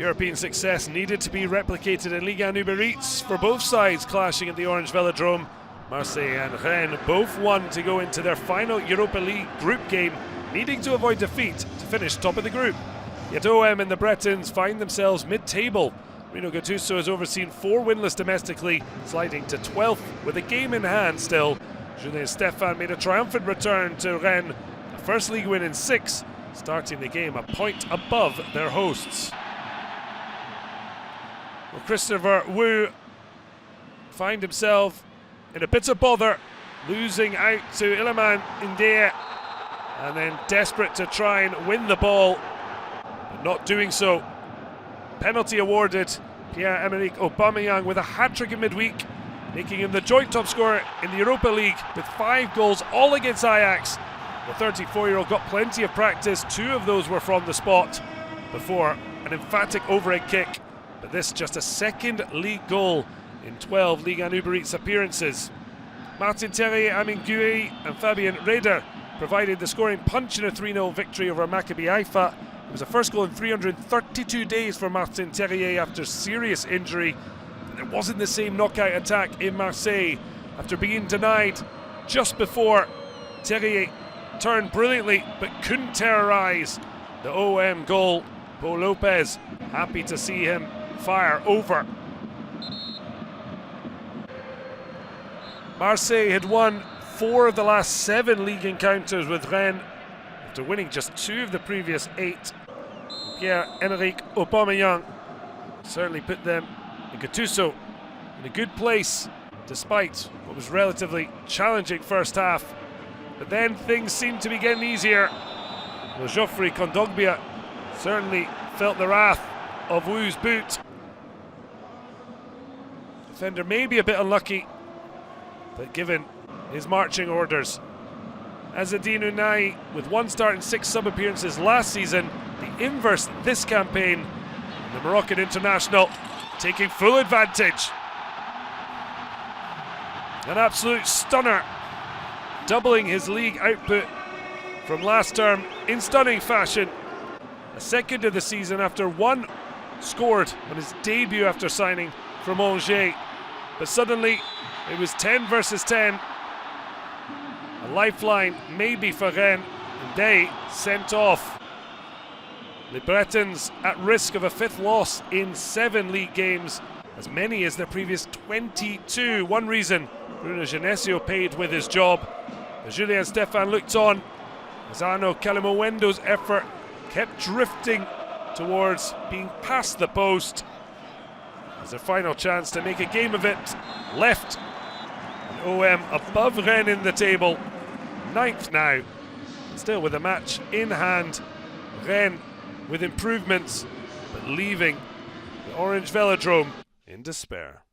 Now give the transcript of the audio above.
European success needed to be replicated in Ligue 1 Uber Eats for both sides clashing at the Orange Vélodrome. Marseille and Rennes both won to go into their final Europa League group game, needing to avoid defeat to finish top of the group. Yet OM and the Bretons find themselves mid-table. Reno Gattuso has overseen 4 winless domestically, sliding to 12th with a game in hand still. Julien Stéphan made a triumphant return to Rennes, a first league win in 6, starting the game a point above their hosts. Well, Christopher WOOH find himself in a bit of bother, losing out to Iliman-Cheikh, and then desperate to try and win the ball, but not doing so. Penalty awarded. Pierre-Emerick AUBAMEYANG with a hat-trick in midweek, making him the joint top scorer in the Europa League with 5 goals, all against Ajax. The 34-year-old got plenty of practice. 2 of those were from the spot before an emphatic overhead kick. But this just a second league goal in 12 Ligue 1 Uber Eats appearances. Martin Terrier, Amine and Fabien Reder provided the scoring punch in a 3-0 victory over Maccabi Haifa. It was the first goal in 332 days for Martin Terrier after serious injury. It wasn't the same knockout attack in Marseille after being denied just before. Terrier turned brilliantly but couldn't terrorise the OM goal. Paul Lopez happy to see him fire over. Marseille had won 4 of the last 7 league encounters with Rennes after winning just 2 of the previous 8. Pierre-Emerick AUBAMEYANG certainly put them and Gattuso in a good place despite what was relatively challenging first half. But then things seemed to be getting easier. Well, Geoffrey KONDOGBIA certainly felt the wrath of WOOH's boot. Defender may be a bit unlucky, but given his marching orders. Azz-Eddine UNAHI with 1 start and 6 sub-appearances last season, the inverse this campaign. The Moroccan international taking full advantage. An absolute stunner, doubling his league output from last term in stunning fashion. A second of the season after 1 scored on his debut after signing from Angers. But suddenly it was 10 versus 10. A lifeline maybe for Rennes, and they sent off. The Bretons at risk of a 5th loss in 7 league games, as many as their previous 22. One reason Bruno Genesio paid with his job. As Julien Stéphan looked on, as Arnaud Calimowendo's effort kept drifting towards being past the post. As their final chance to make a game of it left. And OM above Rennes in the table, 9th now, still with a match in hand. Rennes with improvements, but leaving the Orange Vélodrome in despair.